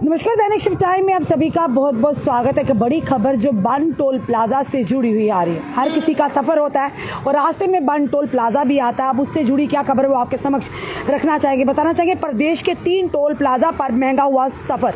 नमस्कार, दैनिक shift time में आप सभी का बहुत बहुत स्वागत है। एक बड़ी खबर जो बन टोल प्लाजा से जुड़ी हुई आ रही है। हर किसी का सफ़र होता है और रास्ते में बन टोल प्लाजा भी आता है। अब उससे जुड़ी क्या खबर है वो आपके समक्ष रखना चाहेंगे, बताना चाहेंगे। प्रदेश के 3 टोल प्लाजा पर महंगा हुआ सफ़र।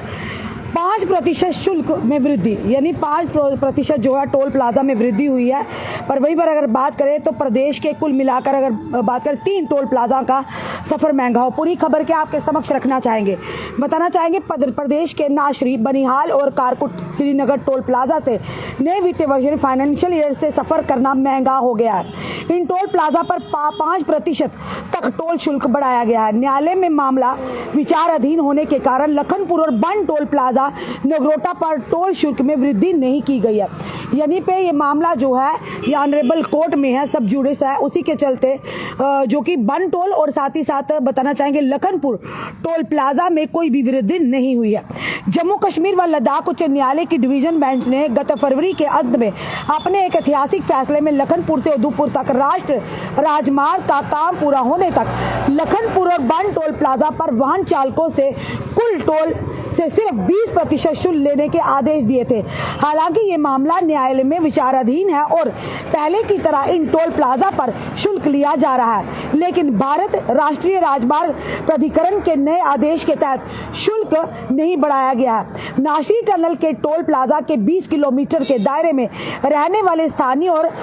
5% शुल्क में वृद्धि, यानी 5% जो है टोल प्लाजा में वृद्धि हुई है। पर वहीं पर अगर बात करें तो प्रदेश के कुल मिलाकर अगर बात करें 3 टोल प्लाजा का सफ़र महंगा हो। पूरी खबर के आपके समक्ष रखना चाहेंगे, बताना चाहेंगे। प्रदेश के नाशरी, बनिहाल और कारकुट श्रीनगर टोल प्लाजा से नए वित्तीय वर्ष फाइनेंशियल ईयर से सफ़र करना महंगा हो गया है। इन टोल प्लाजा पर 5% तक टोल शुल्क बढ़ाया गया है। न्यायालय में मामला विचाराधीन होने के कारण लखनपुर और बन टोल प्लाजा नगरोटा पर टोल शुल्क में वृद्धि नहीं की गई है। यानी पे ये मामला जो है ये ऑनरेबल कोर्ट में है, सब जुडिस है। उसी के चलते जो कि बन टोल और साथ ही साथ बताना चाहेंगे लखनपुर टोल प्लाजा में कोई भी वृद्धि नहीं हुई है। जम्मू कश्मीर व लद्दाख उच्च न्यायालय की डिवीजन बेंच ने गत फरवरी के अंत में अपने एक ऐतिहासिक फैसले में लखनपुर से उधमपुर तक राष्ट्रीय राजमार्ग का काम पूरा होने तक लखनपुर और बन टोल प्लाजा पर वाहन चालकों से कुल टोल से सिर्फ 20% शुल्क लेने के आदेश दिए थे। हालांकि ये मामला न्यायालय में विचाराधीन है और पहले की तरह इन टोल प्लाजा पर शुल्क लिया जा रहा है, लेकिन भारत राष्ट्रीय राजमार्ग प्राधिकरण के नए आदेश के तहत शुल्क नहीं बढ़ाया गया है। नाशरी टनल के टोल प्लाजा के 20 किलोमीटर के दायरे में रहने वाले स्थानीय और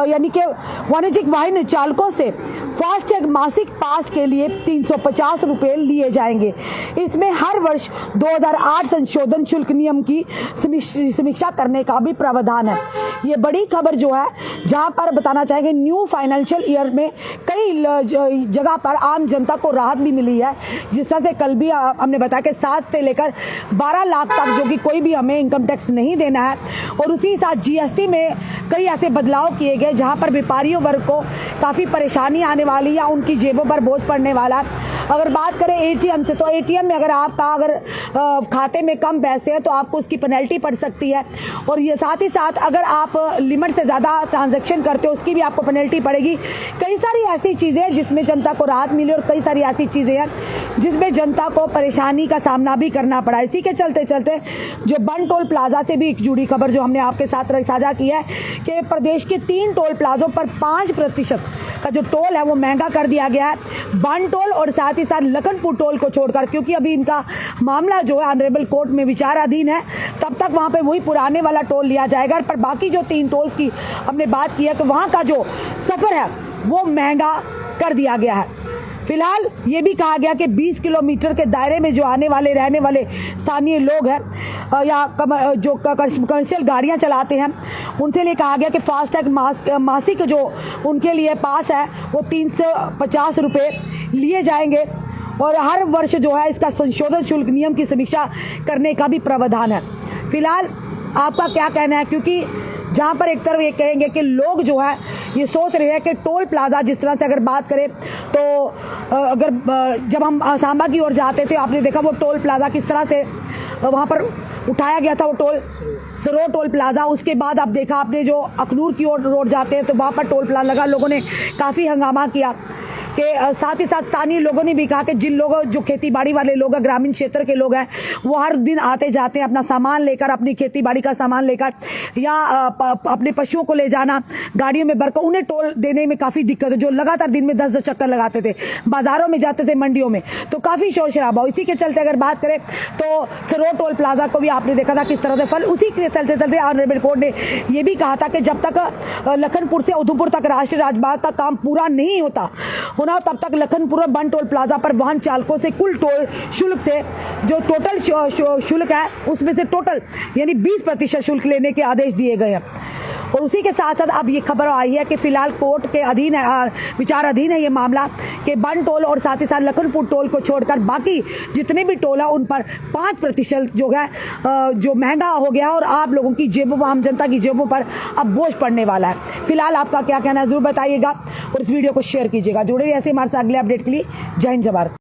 यानी कि वाणिज्यिक वाहन चालकों से फास्टैग मासिक पास के लिए 350 रुपये लिए जाएंगे। इसमें हर वर्ष 2008 संशोधन शुल्क नियम की समीक्षा करने का भी प्रावधान है। ये बड़ी खबर जो है, जहां पर बताना चाहेंगे न्यू फाइनेंशियल ईयर में कई जगह पर आम जनता को राहत भी मिली है। जिस तरह से कल भी हमने बताया कि 7 से लेकर 12 लाख तक जो कि कोई भी हमें इनकम टैक्स नहीं देना है। और उसी साथ जीएसटी में कई ऐसे बदलाव किए गए जहां पर व्यापारियों वर्ग को काफ़ी परेशानी आने वाली या उनकी जेबों पर बोझ पड़ने वाला। अगर बात करें एटीएम से, तो एटीएम में अगर आपका अगर खाते में कम पैसे हैं तो आपको उसकी पेनल्टी पड़ सकती है। और ये साथ ही साथ अगर आप लिमिट से ज़्यादा ट्रांजैक्शन करते हो उसकी भी आपको पेनल्टी पड़ेगी। कई सारी ऐसी चीज़ें हैं जिसमें जनता को राहत मिली और कई सारी ऐसी चीज़ें हैं जिसमें जनता को परेशानी का सामना भी करना पड़ा। इसी के चलते चलते जो बन टोल प्लाजा से भी एक जुड़ी खबर जो हमने आपके साथ साझा की है कि प्रदेश के 3 टोल प्लाजों पर 5% का जो टोल है वो महंगा कर दिया गया है। बन टोल और साथ ही साथ लखनपुर टोल को छोड़कर, क्योंकि अभी इनका मामला जो है ऑनरेबल कोर्ट में विचाराधीन है, तब तक वहाँ पे वही पुराने वाला टोल लिया जाएगा। पर बाकी जो 3 टोल्स की हमने बात की है तो वहाँ का जो सफ़र है वो महंगा कर दिया गया है। फिलहाल ये भी कहा गया कि 20 किलोमीटर के दायरे में जो आने वाले रहने वाले स्थानीय लोग हैं या जो कमर्शियल गाड़ियां चलाते हैं उनसे लिए कहा गया कि फास्टैग मासिक जो उनके लिए पास है वो 350 रुपये लिए जाएंगे। और हर वर्ष जो है इसका संशोधन शुल्क नियम की समीक्षा करने का भी प्रावधान है। फिलहाल आपका क्या कहना है, क्योंकि जहाँ पर एक तरफ ये कहेंगे कि लोग जो है ये सोच रहे हैं कि टोल प्लाजा, जिस तरह से अगर बात करें तो अगर जब हम सांबा की ओर जाते थे आपने देखा वो टोल प्लाजा किस तरह से वहाँ पर उठाया गया था, वो टोल सरोर टोल प्लाजा। उसके बाद आप देखा आपने जो अखनूर की ओर रोड जाते हैं तो वहाँ पर टोल प्लाजा लगा, लोगों ने काफ़ी हंगामा किया। के साथ ही साथ स्थानीय लोगों ने भी कहा कि जिन लोगों जो खेती बाड़ी वाले लोग हैं, ग्रामीण क्षेत्र के लोग हैं, वो हर दिन आते जाते हैं अपना सामान लेकर, अपनी खेती बाड़ी का सामान लेकर या अपने पशुओं को ले जाना गाड़ियों में भरकर, उन्हें टोल देने में काफ़ी दिक्कत है। जो लगातार दिन में 10 चक्कर लगाते थे, बाजारों में जाते थे, मंडियों में, तो काफ़ी शोर शराबा। इसी के चलते अगर बात करें तो सरोर टोल प्लाजा को भी आपने देखा था किस तरह से फल। उसी के चलते चलते ऑनरेबल कोर्ट ने यह भी कहा था कि जब तक लखनपुर से उधमपुर तक राष्ट्रीय राजमार्ग का काम पूरा नहीं होना तब तक लखनपुर और बन टोल प्लाजा पर वाहन चालकों से कुल टोल शुल्क से जो टोटल शुल्क है उसमें से टोटल यानी 20% शुल्क लेने के आदेश दिए गए हैं। और उसी के साथ साथ अब ये खबर आई है कि फिलहाल कोर्ट के अधीन है, विचाराधीन है ये मामला कि बन टोल और साथ ही साथ लखनपुर टोल को छोड़कर बाकी जितने भी टोल है उन पर 5% जो है जो महंगा हो गया और आप लोगों की जेबों, आम जनता की जेबों पर अब बोझ पड़ने वाला है। फिलहाल आपका क्या कहना है जरूर बताइएगा और इस वीडियो को शेयर कीजिएगा। जुड़े रहिए ऐसे हमारे साथ अगले अपडेट के लिए। जय हिंद, जय भारत।